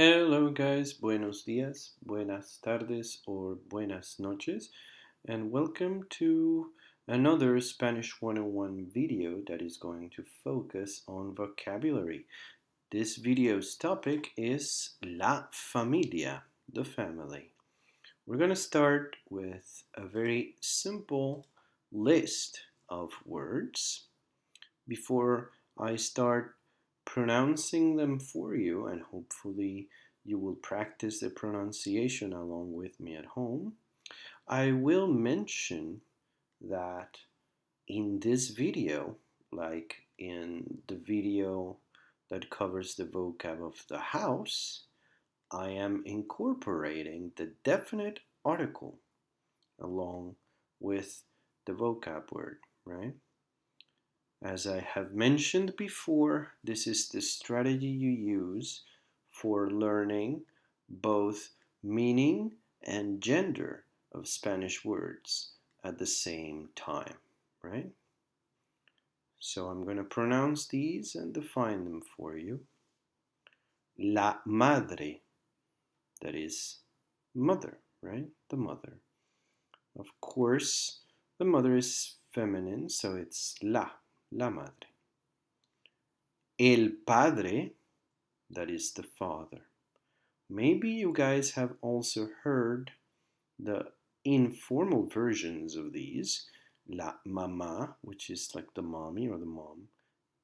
Hello, guys. Buenos días, buenas tardes, or buenas noches, and welcome to another Spanish 101 video that is going to focus on vocabulary. This video's topic is la familia, the family. We're going to start with a very simple list of words. Before I start pronouncing them for you, and hopefully you will practice the pronunciation along with me at home, I will mention that in this video, like in the video that covers the vocab of the house, I am incorporating the definite article along with the vocab word, right? As I have mentioned before, this is the strategy you use for learning both meaning and gender of Spanish words at the same time, right? So I'm going to pronounce these and define them for you. La madre, that is mother, right? The mother. Of course, the mother is feminine, so it's la madre. El padre, that is the father. Maybe you guys have also heard the informal versions of these. La mamá, which is like the mommy or the mom,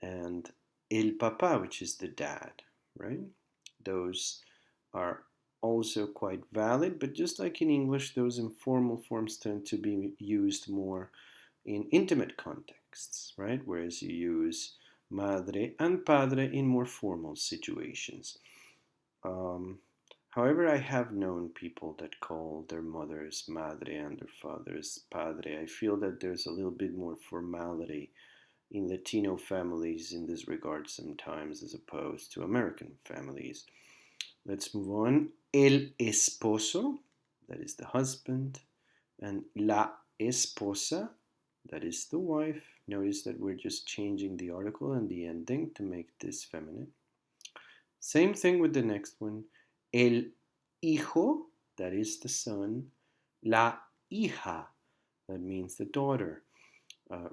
and el papá, which is the dad, right? Those are also quite valid, but just like in English, those informal forms tend to be used more in intimate contexts, right? Whereas you use madre and padre in more formal situations. Um, However, I have known people that call their mothers madre and their fathers padre. I feel that there's a little bit more formality in Latino families in this regard sometimes as opposed to American families. Let's move on. El esposo, that is the husband, and la esposa, that is the wife. Notice that we're just changing the article and the ending to make this feminine. Same thing with the next one. El hijo, that is the son. La hija, that means the daughter.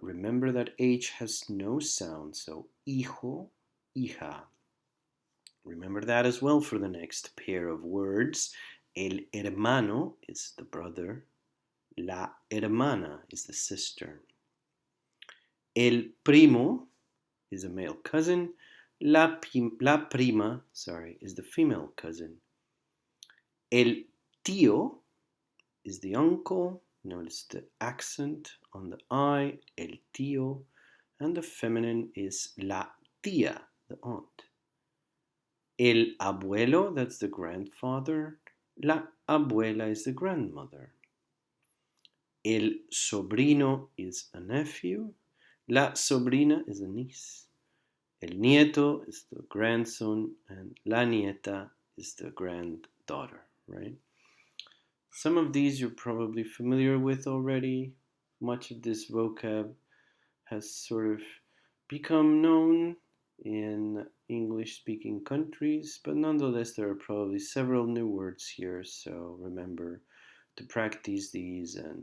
Remember that H has no sound, so hijo, hija. Remember that as well for the next pair of words. El hermano is the brother. La hermana is the sister. El primo is a male cousin. La prima, is the female cousin. El tío is the uncle. Notice the accent on the I, el tío. And the feminine is la tía, the aunt. El abuelo, that's the grandfather. La abuela is the grandmother. El sobrino is a nephew. La sobrina is a niece. El nieto is the grandson, and la nieta is the granddaughter, right? Some of these you're probably familiar with already. Much of this vocab has sort of become known in English speaking countries, but nonetheless, there are probably several new words here, so remember to practice these and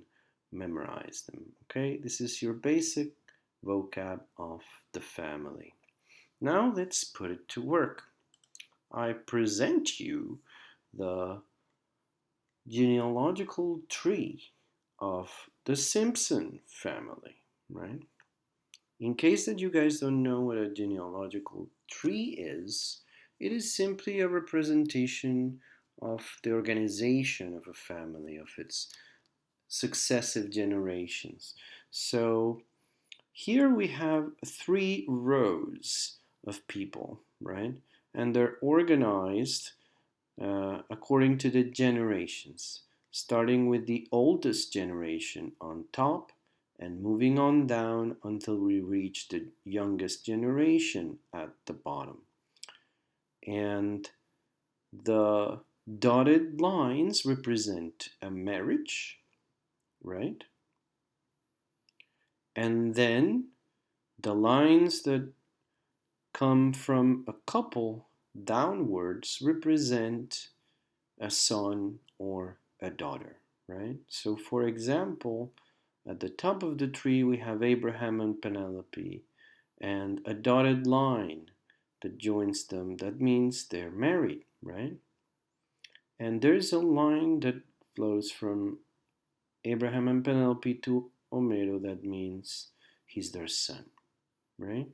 memorize them. Okay, this is your basic vocab of the family. Now let's put it to work. I present you the genealogical tree of the Simpson family, right? In case that you guys don't know what a genealogical tree is, it is simply a representation of the organization of a family, of its successive generations. So here we have 3 rows of people, right? And they're organized according to the generations, starting with the oldest generation on top and moving on down until we reach the youngest generation at the bottom. And the dotted lines represent a marriage, right? And then the lines that come from a couple, downwards represent a son or a daughter, right? So, for example, at the top of the tree we have Abraham and Penelope, and a dotted line that joins them. That means they're married, right? And there's a line that flows from Abraham and Penelope to Homero. That means he's their son, right?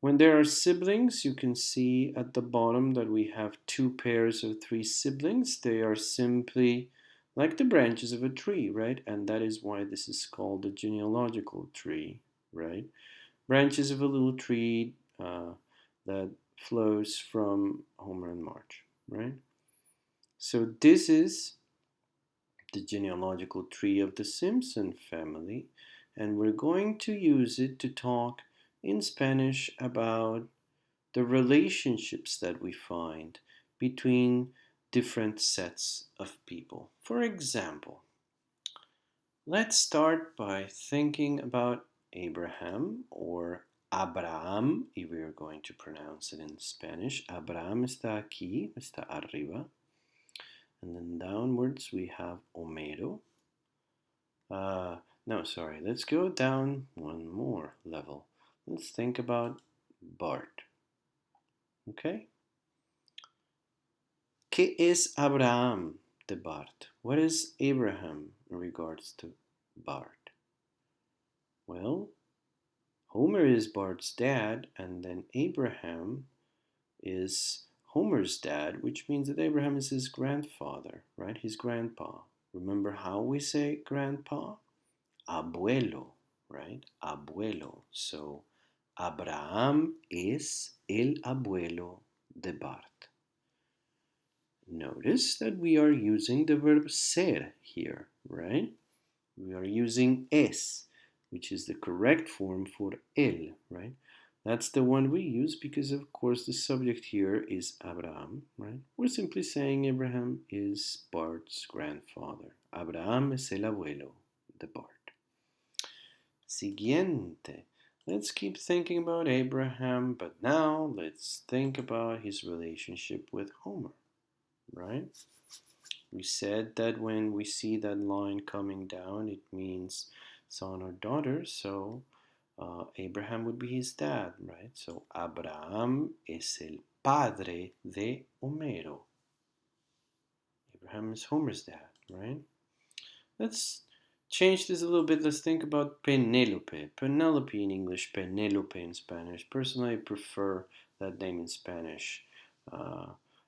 When there are siblings, you can see at the bottom that we have two pairs of three siblings. They are simply like the branches of a tree, right? And that is why this is called a genealogical tree, right? Branches of a little tree that flows from Homer and Marge, right? So this is the genealogical tree of the Simpson family, and we're going to use it to talk in Spanish about the relationships that we find between different sets of people. For example, let's start by thinking about Abraham or Abraham, if we are going to pronounce it in Spanish. Abraham está aquí, está arriba. And then downwards we have Homero. No, sorry, let's go down one more level. Let's think about Bart. Okay? ¿Qué es Abraham de Bart? What is Abraham in regards to Bart? Well, Homer is Bart's dad, and then Abraham is Homer's dad, which means that Abraham is his grandfather, right? His grandpa. Remember how we say grandpa? Abuelo, right? Abuelo. So, Abraham es el abuelo de Bart. Notice that we are using the verb ser here, right? We are using es, which is the correct form for él, right? That's the one we use because, of course, the subject here is Abraham, right? We're simply saying Abraham is Bart's grandfather. Abraham es el abuelo de Bart. Siguiente. Let's keep thinking about Abraham, but now let's think about his relationship with Homer, right? We said that when we see that line coming down, it means son or daughter. So Abraham would be his dad, right? So Abraham es el padre de Homero. Abraham is Homer's dad, right? Let's change this a little bit. Let's think about Penelope. Penelope in English, Penelope in Spanish. Personally, I prefer that name in Spanish. Uh,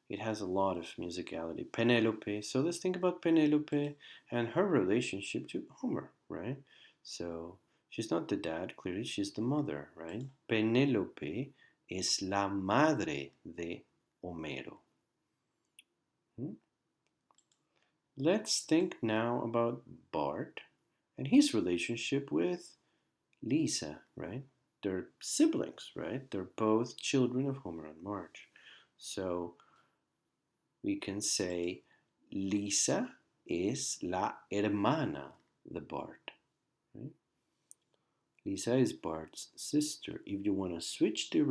it has a lot of musicality. Penelope. So let's think about Penelope and her relationship to Homer, right? So she's not the dad, clearly she's the mother, right? Penelope es la madre de Homero. Let's think now about Bart and his relationship with Lisa, right? They're siblings, right? They're both children of Homer and Marge. So we can say Lisa es la hermana de Bart. Right? Lisa is Bart's sister. If you want to switch it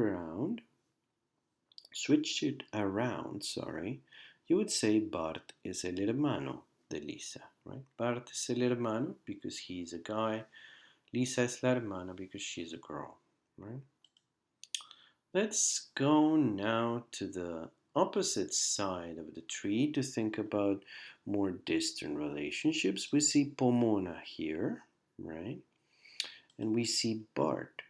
around, sorry, you would say Bart es el hermano de Lisa, right? Bart es el hermano because he's a guy. Lisa es la hermana because she's a girl, right? Let's go now to the opposite side of the tree to think about more distant relationships. We see Pomona here, right? And we see Bart.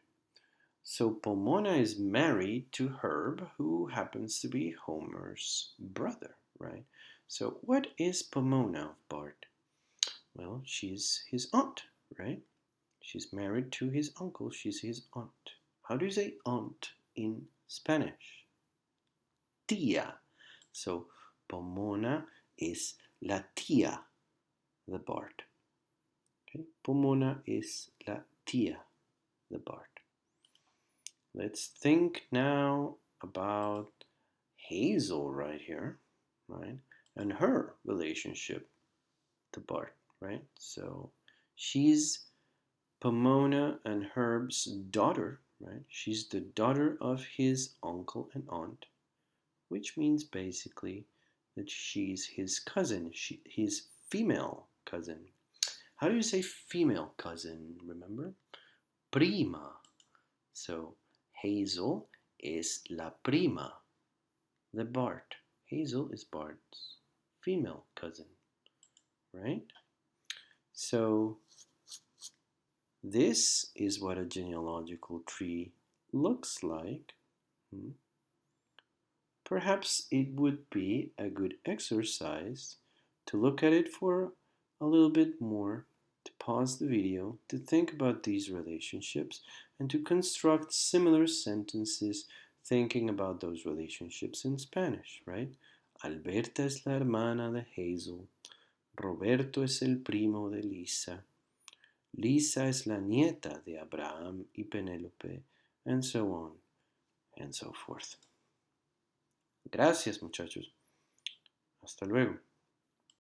So Pomona is married to Herb, who happens to be Homer's brother, right? So what is Pomona of Bart? Well, she's his aunt, right? She's married to his uncle. She's his aunt. How do you say aunt in Spanish? Tía. So Pomona is la tía de Bart. Okay? Pomona is la tía de Bart. Let's think now about Hazel right here, right? And her relationship to Bart, right? So she's Pomona and Herb's daughter, right? She's the daughter of his uncle and aunt, which means basically that she's his cousin, his female cousin. How do you say female cousin? Remember? Prima. So Hazel is la prima, the Bart. Hazel is Bart's female cousin, right? So this is what a genealogical tree looks like. Hmm. Perhaps it would be a good exercise to look at it for a little bit more, to pause the video, to think about these relationships, and to construct similar sentences thinking about those relationships in Spanish, right? Alberta es la hermana de Hazel. Roberto es el primo de Lisa. Lisa es la nieta de Abraham y Penélope, and so on and so forth. Gracias, muchachos. Hasta luego.